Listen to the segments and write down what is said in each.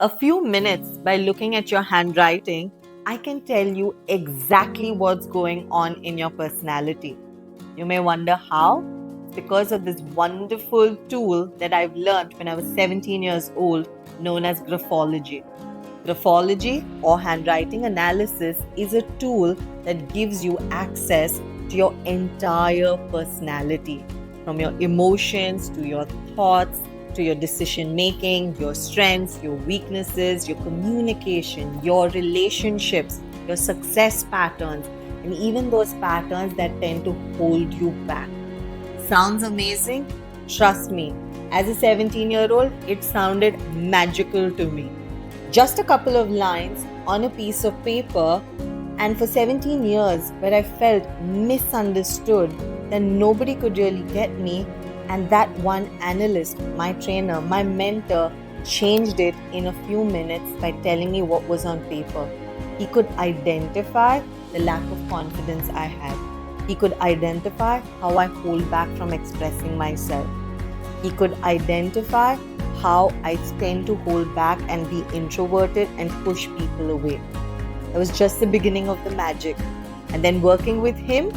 A few minutes by looking at your handwriting, I can tell you exactly what's going on in your personality. You may wonder how? It's because of this wonderful tool that I've learned when I was 17 years old, known as graphology. Graphology or handwriting analysis is a tool that gives you access to your entire personality, from your emotions to your thoughts to your decision making, your strengths, your weaknesses, your communication, your relationships, your success patterns, and even those patterns that tend to hold you back. Sounds amazing? Trust me, as a 17-year-old, it sounded magical to me. Just a couple of lines on a piece of paper, and for 17 years, where I felt misunderstood, that nobody could really get me, and that one analyst, my trainer, my mentor, changed it in a few minutes by telling me what was on paper. He could identify the lack of confidence I had. He could identify how I hold back from expressing myself. He could identify how I tend to hold back and be introverted and push people away. That was just the beginning of the magic. And then working with him,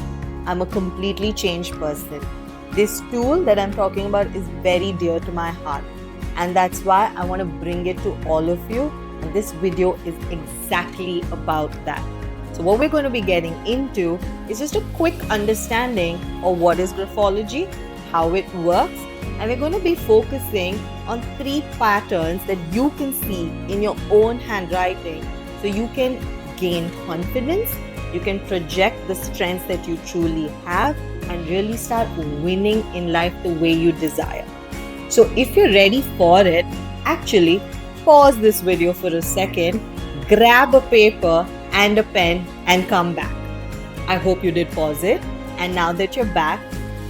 I'm a completely changed person. This tool that I'm talking about is very dear to my heart. And that's why I want to bring it to all of you. And this video is exactly about that. So what we're going to be getting into is just a quick understanding of what is graphology, how it works, and we're going to be focusing on 3 patterns that you can see in your own handwriting so you can gain confidence, you can project the strengths that you truly have, and really start winning in life the way you desire. So if you're ready for it, actually pause this video for a second, grab a paper and a pen and come back. I hope you did pause it. And now that you're back,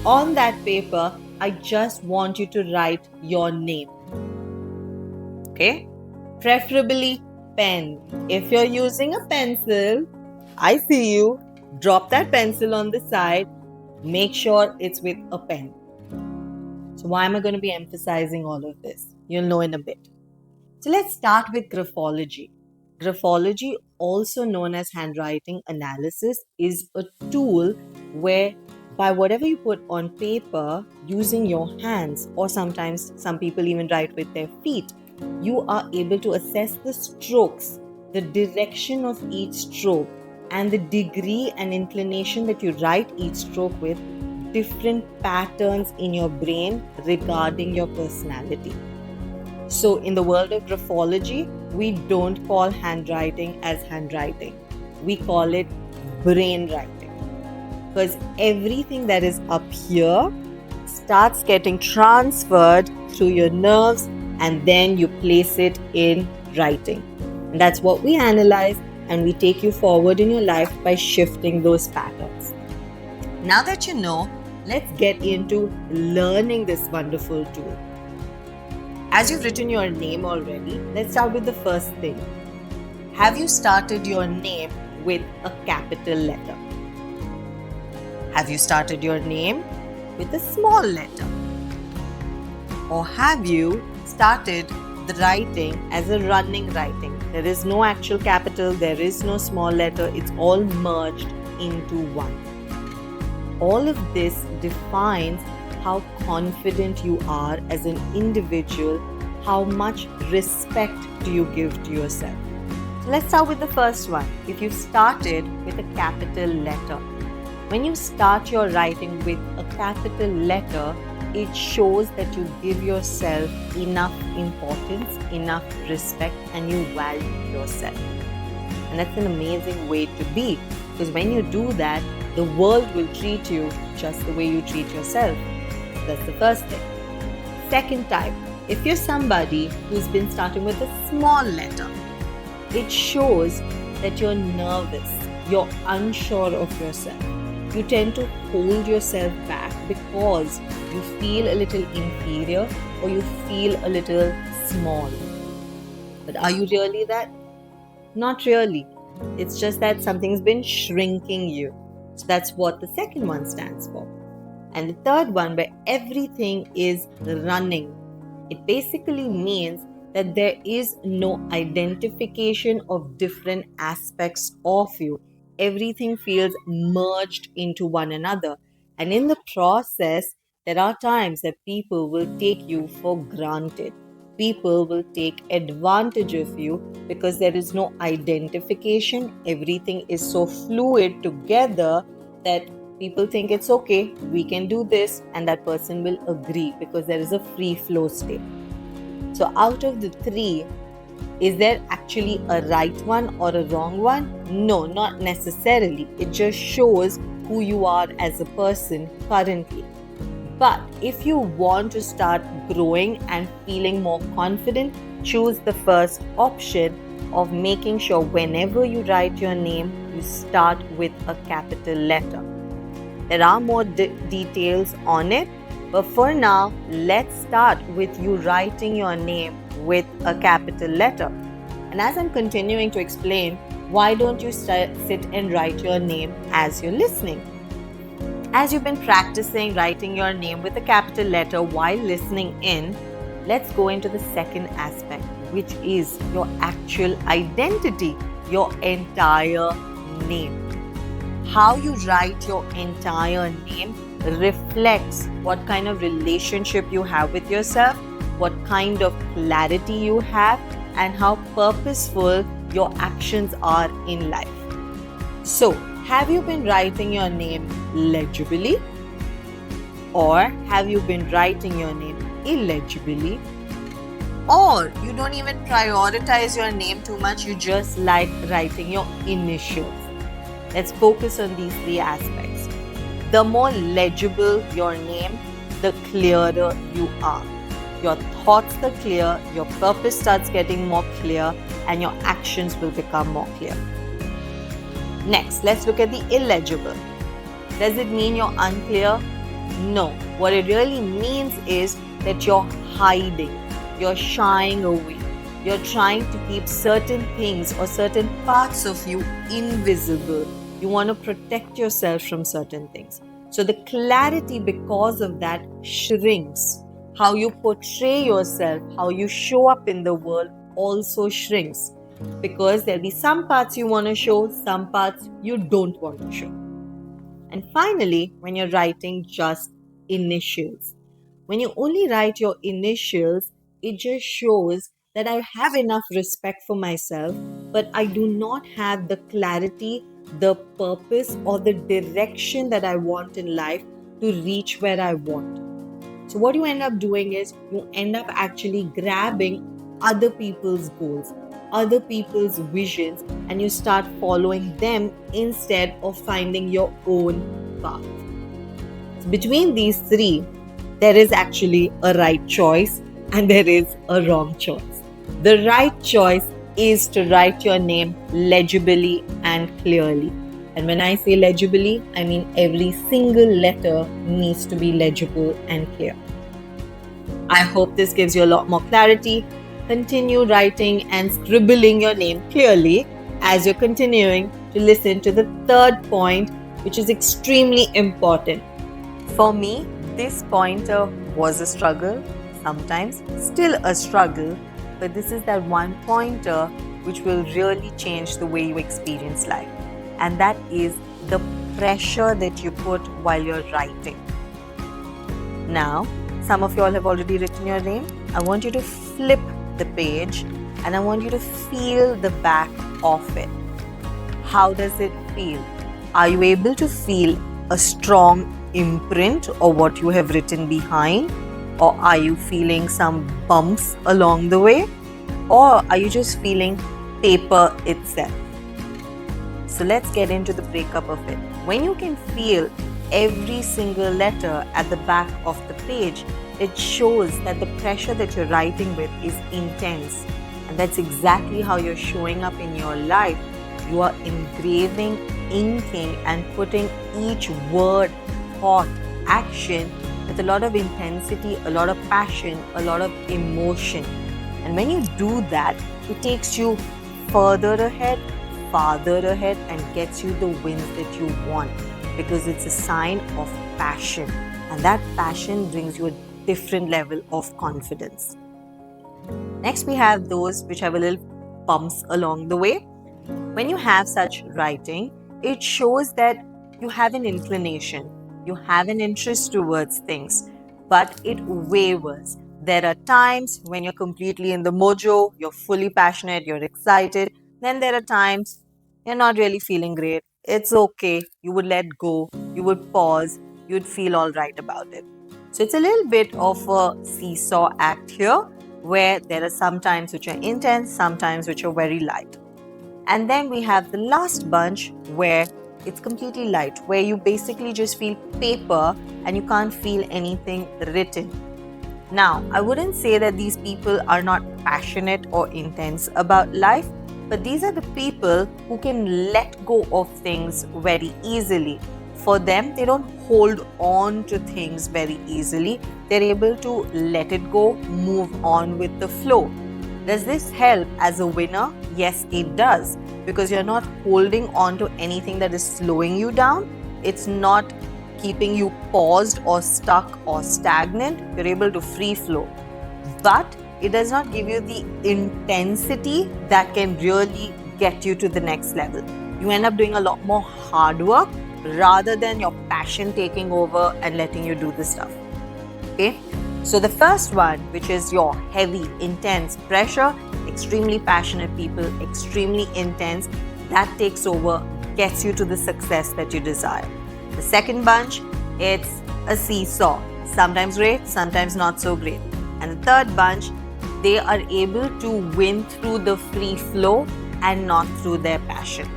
on that paper, I just want you to write your name. Okay? Preferably pen. If you're using a pencil, I see you. Drop that pencil on the side. Make sure it's with a pen. So why am I going to be emphasizing all of this? You'll know in a bit. So let's start with graphology. Graphology, also known as handwriting analysis, is a tool where by whatever you put on paper using your hands, or sometimes some people even write with their feet, you are able to assess the strokes, the direction of each stroke, and the degree and inclination that you write each stroke with, different patterns in your brain regarding your personality. So in the world of graphology, we don't call handwriting as handwriting. We call it brain writing. Because everything that is up here starts getting transferred through your nerves, and then you place it in writing. And that's what we analyze, and we take you forward in your life by shifting those patterns. Now that you know, let's get into learning this wonderful tool. As you've written your name already, let's start with the first thing. Have you started your name with a capital letter? Have you started your name with a small letter? Or have you started the writing as a running writing? There is no actual capital, there is no small letter, it's all merged into one. All of this defines how confident you are as an individual, how much respect do you give to yourself. So let's start with the first one. If you started with a capital letter, when you start your writing with a capital letter, it shows that you give yourself enough importance, enough respect, and you value yourself. And that's an amazing way to be, because when you do that, the world will treat you just the way you treat yourself. That's the first thing. Second type, if you're somebody who's been starting with a small letter, it shows that you're nervous, you're unsure of yourself. You tend to hold yourself back because you feel a little inferior or you feel a little small. But are you really that? Not really. It's just that something's been shrinking you. So that's what the second one stands for. And the third one, where everything is running, it basically means that there is no identification of different aspects of you. Everything feels merged into one another. And in the process, there are times that people will take you for granted. People will take advantage of you because there is no identification. Everything is so fluid together that people think it's okay, we can do this, and that person will agree because there is a free flow state. So, out of the three, is there actually a right one or a wrong one? No, not necessarily. It just shows who you are as a person currently. But if you want to start growing and feeling more confident, choose the first option of making sure whenever you write your name, you start with a capital letter. There are more details on it, but for now, let's start with you writing your name with a capital letter. And as I'm continuing to explain, why don't you sit and write your name as you're listening? As you've been practicing writing your name with a capital letter while listening in, let's go into the second aspect, which is your actual identity, your entire name. How you write your entire name reflects what kind of relationship you have with yourself, what kind of clarity you have, and how purposeful your actions are in life. So, have you been writing your name legibly? Or have you been writing your name illegibly? Or you don't even prioritize your name too much, you just like writing your initials. Let's focus on these three aspects. The more legible your name, the clearer you are. Your thoughts are clear, your purpose starts getting more clear, and your actions will become more clear. Next, let's look at the illegible. Does it mean you're unclear? No. What it really means is that you're hiding, you're shying away, you're trying to keep certain things or certain parts of you invisible. You want to protect yourself from certain things. So the clarity because of that shrinks. How you portray yourself, how you show up in the world also shrinks. Because there'll be some parts you want to show, some parts you don't want to show. And finally, when you're writing just initials, when you only write your initials, it just shows that I have enough respect for myself, but I do not have the clarity, the purpose, or the direction that I want in life to reach where I want. So, what you end up doing is you end up actually grabbing other people's goals, other people's visions, and you start following them instead of finding your own path. So between these three, there is actually a right choice and there is a wrong choice. The right choice is to write your name legibly and clearly. And when I say legibly, I mean every single letter needs to be legible and clear. I hope this gives you a lot more clarity. Continue writing and scribbling your name clearly as you're continuing to listen to the third point, which is extremely important. For me, this pointer was a struggle, sometimes still a struggle, but this is that one pointer which will really change the way you experience life. And that is the pressure that you put while you're writing. Now, some of you all have already written your name. I want you to flip the page and I want you to feel the back of it. How does it feel? Are you able to feel a strong imprint of what you have written behind? Or are you feeling some bumps along the way? Or are you just feeling paper itself? So let's get into the breakup of it. When you can feel every single letter at the back of the page, it shows that the pressure that you're writing with is intense. And that's exactly how you're showing up in your life. You are engraving, inking, and putting each word, thought, action with a lot of intensity, a lot of passion, a lot of emotion. And when you do that, it takes you further ahead, farther ahead, and gets you the wins that you want, because it's a sign of passion. And that passion brings you a different level of confidence. Next, we have those which have a little bumps along the way. When you have such writing, it shows that you have an inclination, you have an interest towards things, but it wavers. There are times when you're completely in the mojo, you're fully passionate, you're excited. Then there are times you're not really feeling great. It's okay. You would let go, you would pause, you'd feel all right about it. So it's a little bit of a seesaw act here where there are some times which are intense, sometimes which are very light. And then we have the last bunch where it's completely light, where you basically just feel paper and you can't feel anything written. Now, I wouldn't say that these people are not passionate or intense about life, but these are the people who can let go of things very easily. For them, they don't hold on to things very easily. They're able to let it go, move on with the flow. Does this help as a winner? Yes, it does, because you're not holding on to anything that is slowing you down. It's not keeping you paused or stuck or stagnant. You're able to free flow. But it does not give you the intensity that can really get you to the next level. You end up doing a lot more hard work rather than your passion taking over and letting you do the stuff. Okay? So the first one, which is your heavy, intense pressure, extremely passionate people, extremely intense, that takes over, gets you to the success that you desire. The second bunch, it's a seesaw. Sometimes great, sometimes not so great. And the third bunch, they are able to win through the free flow and not through their passion.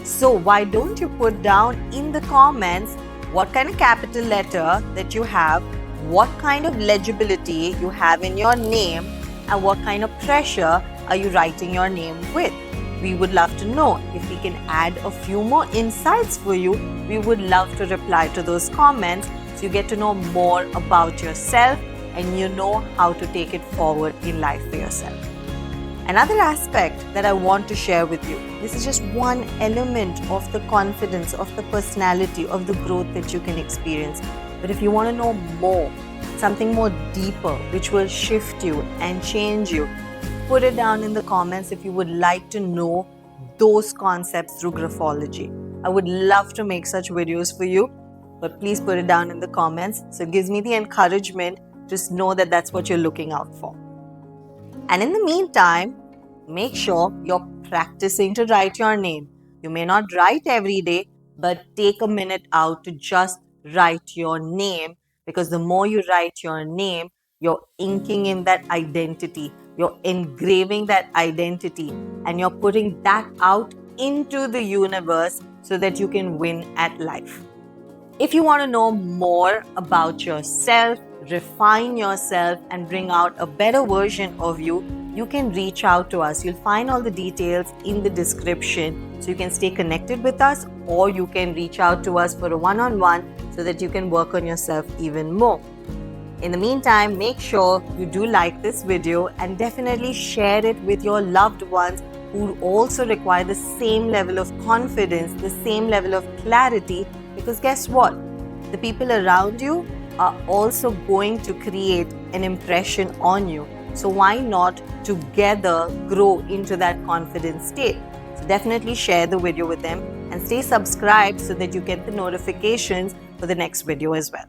So why don't you put down in the comments what kind of capital letter that you have, what kind of legibility you have in your name, and what kind of pressure are you writing your name with. We would love to know. If we can add a few more insights for you, we would love to reply to those comments so you get to know more about yourself and you know how to take it forward in life for yourself. Another aspect that I want to share with you, this is just one element of the confidence, of the personality, of the growth that you can experience. But if you want to know more, something more deeper, which will shift you and change you, put it down in the comments if you would like to know those concepts through graphology. I would love to make such videos for you, but please put it down in the comments. So it gives me the encouragement to know that that's what you're looking out for. And in the meantime, make sure you're practicing to write your name. You may not write every day, but take a minute out to just write your name, because the more you write your name, you're inking in that identity, you're engraving that identity, and you're putting that out into the universe so that you can win at life. If you want to know more about yourself, refine yourself, and bring out a better version of you, you can reach out to us. You'll find all the details in the description so you can stay connected with us, or you can reach out to us for a one-on-one so that you can work on yourself even more. In the meantime, make sure you do like this video and definitely share it with your loved ones who also require the same level of confidence, the same level of clarity, because guess what? The people around you are also going to create an impression on you. So why not together grow into that confident state? So definitely share the video with them and stay subscribed so that you get the notifications for the next video as well.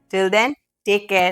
Till then, take care.